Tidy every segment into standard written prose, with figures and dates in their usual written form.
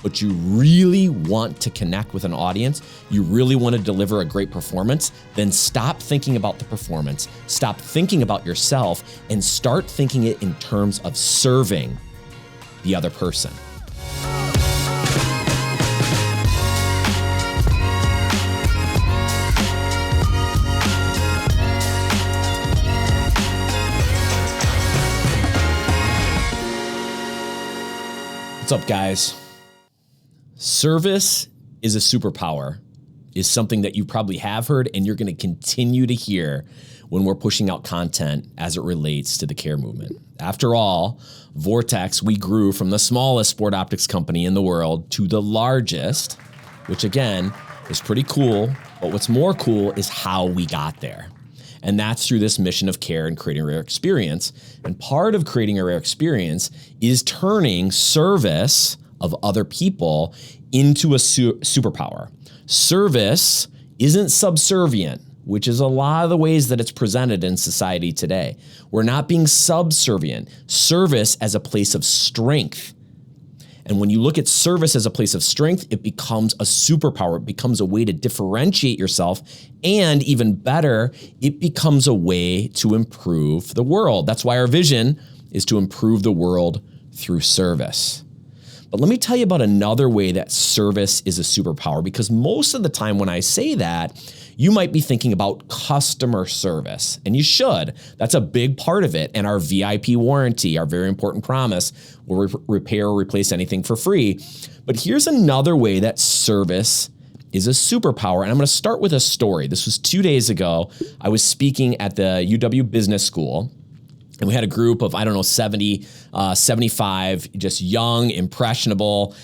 but you really want to connect with an audience, you really want to deliver a great performance, then stop thinking about the performance, stop thinking about yourself, and start thinking it in terms of serving the other person. What's up, guys? Service is a superpower, is something that you probably have heard and you're going to continue to hear when we're pushing out content as it relates to the care movement. After all, Vortex, we grew from the smallest sport optics company in the world to the largest, which again is pretty cool, but what's more cool is how we got there. And that's through this mission of care and creating a rare experience. And part of creating a rare experience is turning service of other people into a superpower. Service isn't subservient, which is a lot of the ways that it's presented in society today. We're not being subservient. Service as a place of strength. And when you look at service as a place of strength, it becomes a superpower. It becomes a way to differentiate yourself. And even better, it becomes a way to improve the world. That's why our vision is to improve the world through service. But let me tell you about another way that service is a superpower, because most of the time when I say that, you might be thinking about customer service, and you should. That's a big part of it. And our VIP warranty, our very important promise, will repair or replace anything for free. But here's another way that service is a superpower. And I'm going to start with a story. This was 2 days ago. I was speaking at the UW Business School. And we had a group of, 70, 75, just young, impressionable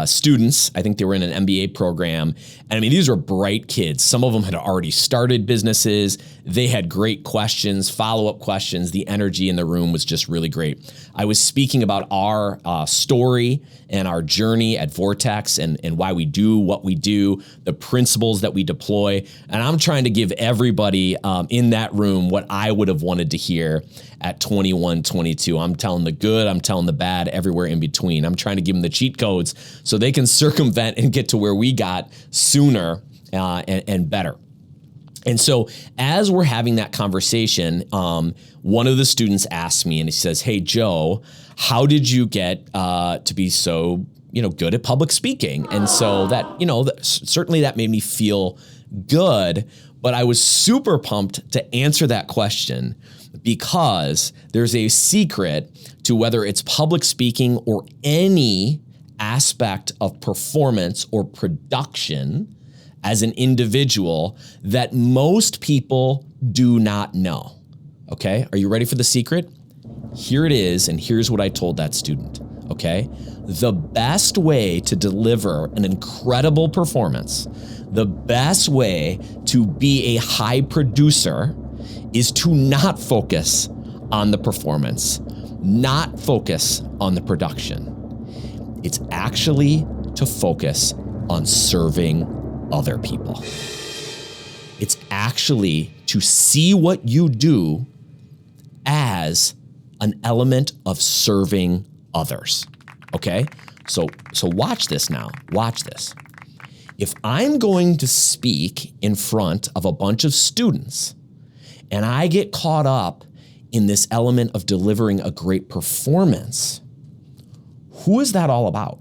students. I think they were in an MBA program. And I mean, these were bright kids. Some of them had already started businesses. They had great questions, follow-up questions. The energy in the room was just really great. I was speaking about our story and our journey at Vortex and why we do what we do, the principles that we deploy. And I'm trying to give everybody in that room what I would have wanted to hear at 21, 22. I'm telling the good, I'm telling the bad, everywhere in between. I'm trying to give them the cheat codes so they can circumvent and get to where we got sooner and better. And so as we're having that conversation, one of the students asked me and he says, "Hey, Joe, how did you get to be so, good at public speaking?" And so that, certainly that made me feel good, but I was super pumped to answer that question because there's a secret to whether it's public speaking or any aspect of performance or production as an individual that most people do not know. Okay, are you ready for the secret? Here it is, and here's what I told that student, okay? The best way to deliver an incredible performance, the best way to be a high producer is to not focus on the performance, not focus on the production. It's actually to focus on serving other people. It's actually to see what you do as an element of serving others, okay? So watch this now, watch this. If I'm going to speak in front of a bunch of students and I get caught up in this element of delivering a great performance, who is that all about?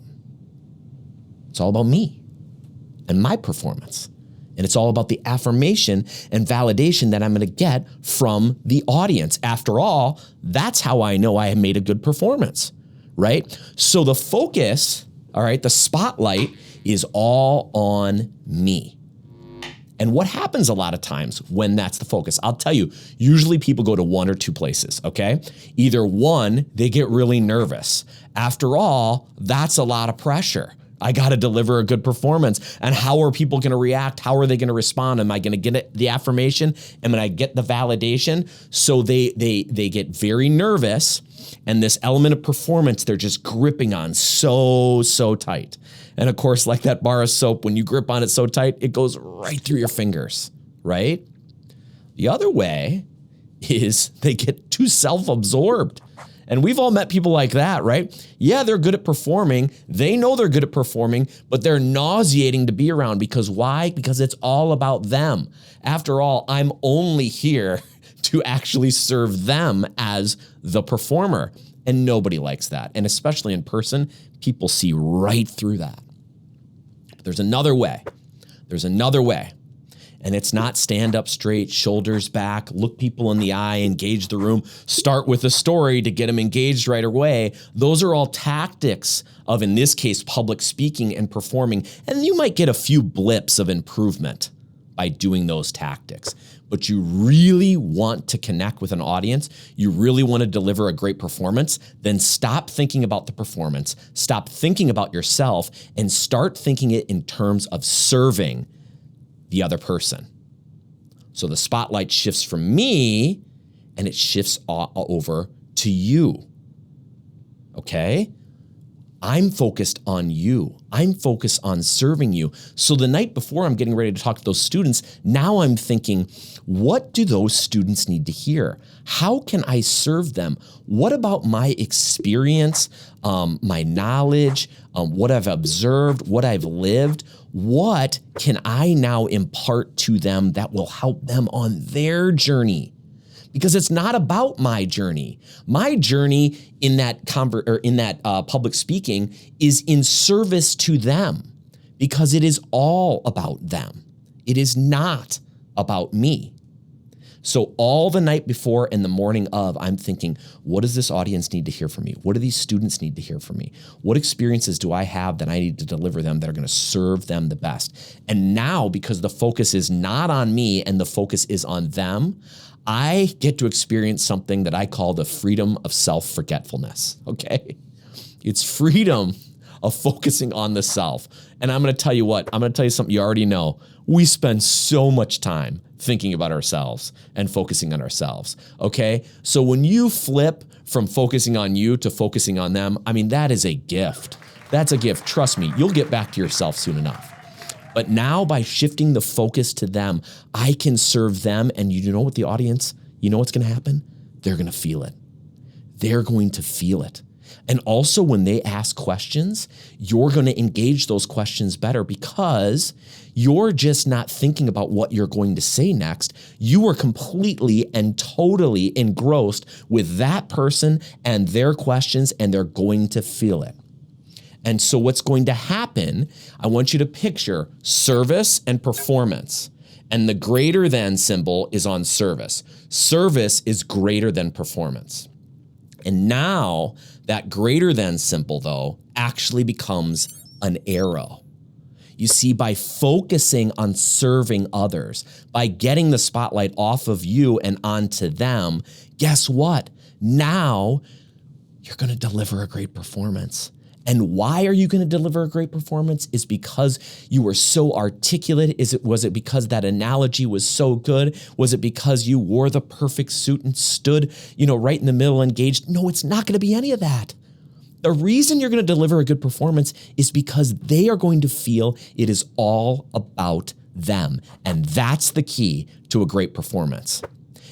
It's all about me and my performance. And it's all about the affirmation and validation that I'm going to get from the audience. After all, that's how I know I have made a good performance, right? So the focus, all right, the spotlight is all on me. And what happens a lot of times when that's the focus? I'll tell you, usually people go to one or two places, okay? Either one, they get really nervous. After all, that's a lot of pressure. I got to deliver a good performance. And how are people going to react? How are they going to respond? Am I going to get the affirmation? Am I get the validation? So they get very nervous, and this element of performance, they're just gripping on so tight. And of course, like that bar of soap, when you grip on it so tight, it goes right through your fingers, right? The other way is they get too self-absorbed And we've all met people like that, right? Yeah, they're good at performing. They know they're good at performing, but they're nauseating to be around because why? Because it's all about them. After all, I'm only here to actually serve them as the performer. And nobody likes that. And especially in person, people see right through that. But there's another way. There's another way. And it's not stand up straight, shoulders back, look people in the eye, engage the room, start with a story to get them engaged right away. Those are all tactics of, in this case, public speaking and performing. And you might get a few blips of improvement by doing those tactics. But you really want to connect with an audience, you really want to deliver a great performance, then stop thinking about the performance, stop thinking about yourself, and start thinking it in terms of serving the other person. So the spotlight shifts from me and it shifts over to you. Okay? I'm focused on you. I'm focused on serving you. So the night before I'm getting ready to talk to those students, now I'm thinking, what do those students need to hear? How can I serve them? What about my experience, my knowledge, what I've observed, what I've lived? What can I now impart to them that will help them on their journey? Because it's not about my journey. My journey in that public speaking is in service to them because it is all about them. It is not about me. So all the night before and the morning of, I'm thinking, what does this audience need to hear from me? What do these students need to hear from me? What experiences do I have that I need to deliver them that are going to serve them the best? And now, because the focus is not on me and the focus is on them, I get to experience something that I call the freedom of self-forgetfulness, okay? It's freedom of focusing on the self. And I'm going to tell you what, I'm going to tell you something you already know. We spend so much time thinking about ourselves and focusing on ourselves, okay? So when you flip from focusing on you to focusing on them, I mean, that is a gift. That's a gift. Trust me, you'll get back to yourself soon enough. But now by shifting the focus to them, I can serve them. And you know what the audience, you know what's going to happen? They're going to feel it. They're going to feel it. And also when they ask questions, you're going to engage those questions better because you're just not thinking about what you're going to say next. You are completely and totally engrossed with that person and their questions, and they're going to feel it. And so what's going to happen, I want you to picture service and performance. And the greater than symbol is on service. Service is greater than performance. And now that greater than symbol, though, actually becomes an arrow. You see, by focusing on serving others, by getting the spotlight off of you and onto them, guess what? Now you're going to deliver a great performance. And why are you going to deliver a great performance? Is because you were so articulate? Was it because that analogy was so good? Was it because you wore the perfect suit and stood, right in the middle engaged? No, it's not going to be any of that. The reason you're going to deliver a good performance is because they are going to feel it is all about them. And that's the key to a great performance.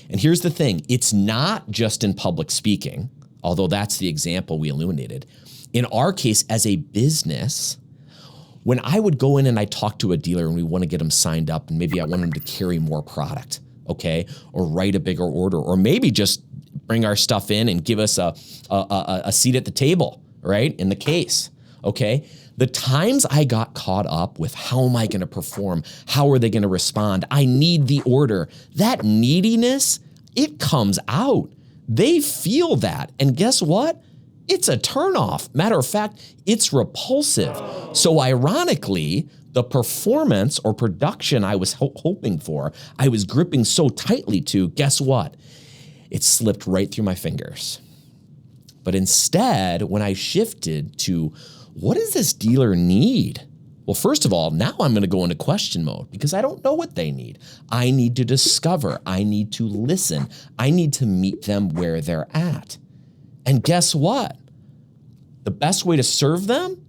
And here's the thing. It's not just in public speaking, although that's the example we illuminated. In our case, as a business, when I would go in and I talk to a dealer and we want to get them signed up and maybe I want them to carry more product, okay, or write a bigger order, or maybe just bring our stuff in and give us a seat at the table, right, in the case, okay? The times I got caught up with how am I going to perform? How are they going to respond? I need the order. That neediness, it comes out. They feel that. And guess what? It's a turnoff. Matter of fact, it's repulsive. So ironically, the performance or production I was hoping for, I was gripping so tightly to, guess what? It slipped right through my fingers. But instead, when I shifted to, what does this dealer need? Well, first of all, now I'm going to go into question mode because I don't know what they need. I need to discover. I need to listen. I need to meet them where they're at. And guess what? The best way to serve them,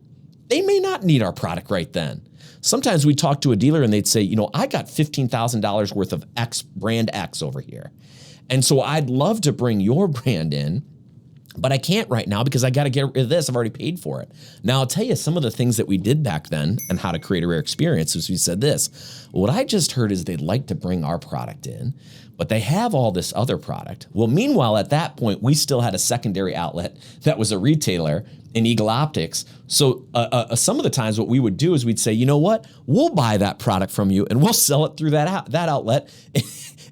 they may not need our product right then. Sometimes we talk to a dealer and they'd say, I got $15,000 worth of X brand X over here. And so I'd love to bring your brand in, but I can't right now because I got to get rid of this. I've already paid for it. Now, I'll tell you some of the things that we did back then and how to create a rare experience is we said this. What I just heard is they'd like to bring our product in, but they have all this other product. Well, meanwhile, at that point, we still had a secondary outlet that was a retailer in Eagle Optics. So some of the times what we would do is we'd say, you know what? We'll buy that product from you and we'll sell it through that outlet.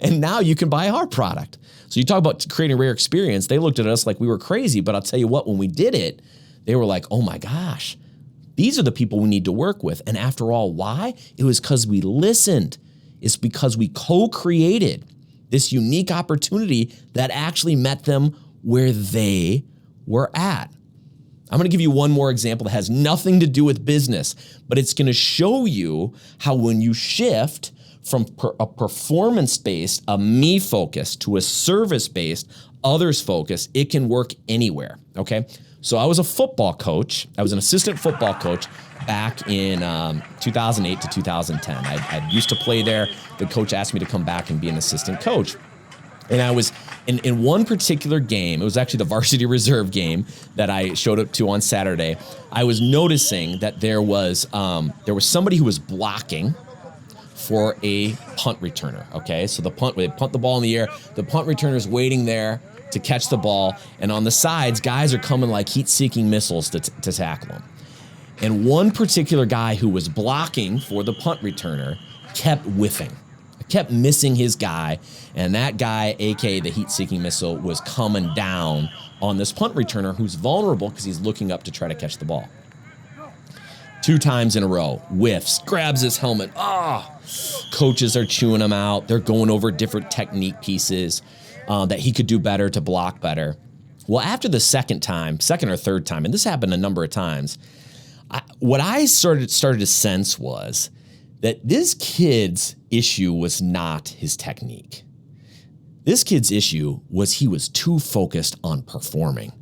And now you can buy our product. So you talk about creating a rare experience. They looked at us like we were crazy, but I'll tell you what, when we did it, they were like, oh my gosh, these are the people we need to work with. And after all, why? It was because we listened. It's because we co-created this unique opportunity that actually met them where they were at. I'm going to give you one more example that has nothing to do with business, but it's going to show you how when you shift from a performance-based, a me-focused, to a service-based, others-focused, it can work anywhere, okay? So I was a football coach. I was an assistant football coach back in 2008 to 2010. I used to play there. The coach asked me to come back and be an assistant coach. And I was in one particular game, it was actually the varsity reserve game that I showed up to on Saturday. I was noticing that there was somebody who was blocking for a punt returner, okay? So they punt the ball in the air. The punt returner's waiting there to catch the ball. And on the sides, guys are coming like heat-seeking missiles to tackle him. And one particular guy who was blocking for the punt returner kept whiffing. Kept missing his guy, and that guy, aka the heat-seeking missile, was coming down on this punt returner who's vulnerable because he's looking up to try to catch the ball. 2 times in a row, whiffs, grabs his helmet. Coaches are chewing him out. They're going over different technique pieces that he could do better to block better. Well, after the second or third time, and this happened a number of times, what I started to sense was that this kid's issue was not his technique. This kid's issue was he was too focused on performing.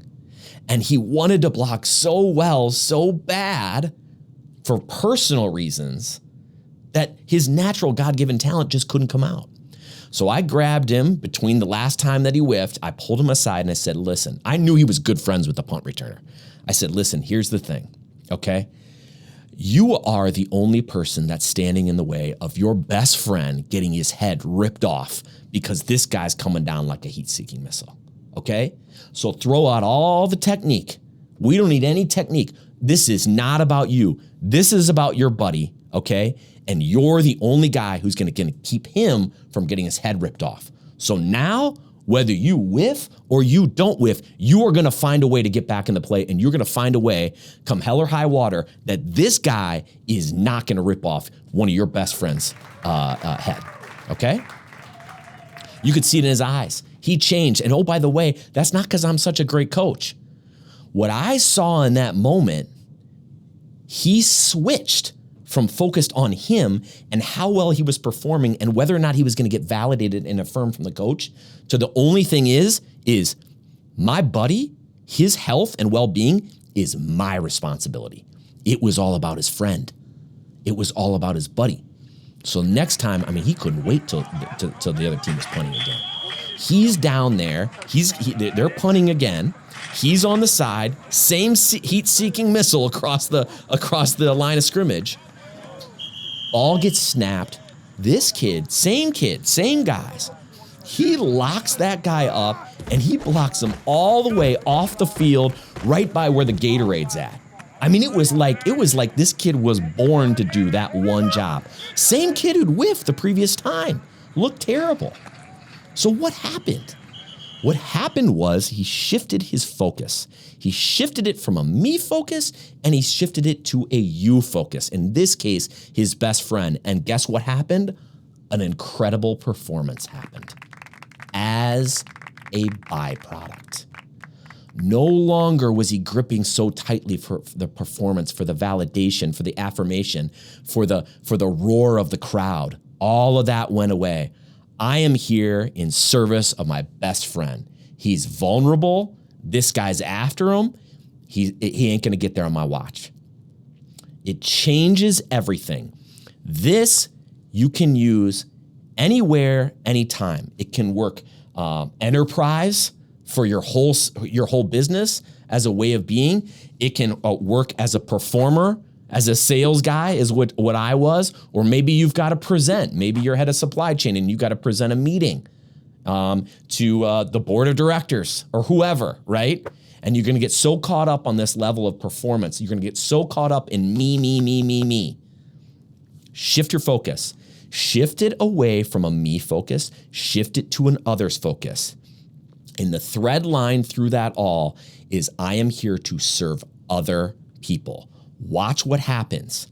And he wanted to block so well, so bad, for personal reasons, that his natural God-given talent just couldn't come out. So I grabbed him between the last time that he whiffed. I pulled him aside and I said, listen, I knew he was good friends with the punt returner. I said, listen, here's the thing, okay? You are the only person that's standing in the way of your best friend getting his head ripped off because this guy's coming down like a heat-seeking missile, okay? So throw out all the technique. We don't need any technique. This is not about you. This is about your buddy, okay? And you're the only guy who's gonna keep him from getting his head ripped off. So now, whether you whiff or you don't whiff, you are gonna find a way to get back in the play, and you're gonna find a way, come hell or high water, that this guy is not gonna rip off one of your best friend's head, okay? You could see it in his eyes. He changed, and oh, by the way, that's not because I'm such a great coach. What I saw in that moment, he switched from focused on him and how well he was performing and whether or not he was going to get validated and affirmed from the coach to the only thing is my buddy, his health and well-being is my responsibility. It was all about his friend. It was all about his buddy. So next time, he couldn't wait till the other team was punting again. He's down there. They're punting again. He's on the side. Same heat-seeking missile across the line of scrimmage. Ball gets snapped. This kid, same guys. He locks that guy up and he blocks him all the way off the field, right by where the Gatorade's at. It was like this kid was born to do that one job. Same kid who'd whiffed the previous time. Looked terrible. So what happened? What happened was he shifted his focus. He shifted it from a me focus and he shifted it to a you focus. In this case, his best friend. And guess what happened? An incredible performance happened as a byproduct. No longer was he gripping so tightly for the performance, for the validation, for the affirmation, for the roar of the crowd. All of that went away. I am here in service of my best friend. He's vulnerable. This guy's after him. He ain't gonna get there on my watch. It changes everything. This you can use anywhere, anytime. It can work enterprise for your whole business as a way of being. It can work as a performer, as a sales guy is what I was, or maybe you've got to present. Maybe you're head of supply chain and you got to present a meeting to the board of directors or whoever, right? And you're going to get so caught up on this level of performance. You're going to get so caught up in me. Shift your focus. Shift it away from a me focus. Shift it to an others focus. And the thread line through that all is I am here to serve other people. Watch what happens.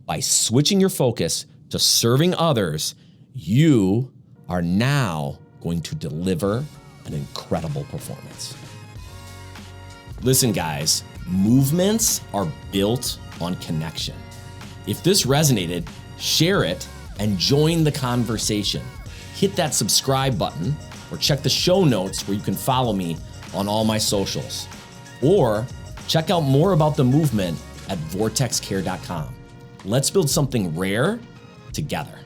By switching your focus to serving others, you are now going to deliver an incredible performance. Listen, guys, movements are built on connection. If this resonated, share it and join the conversation. Hit that subscribe button or check the show notes where you can follow me on all my socials. Or check out more about the movement at vortexcare.com. Let's build something rare together.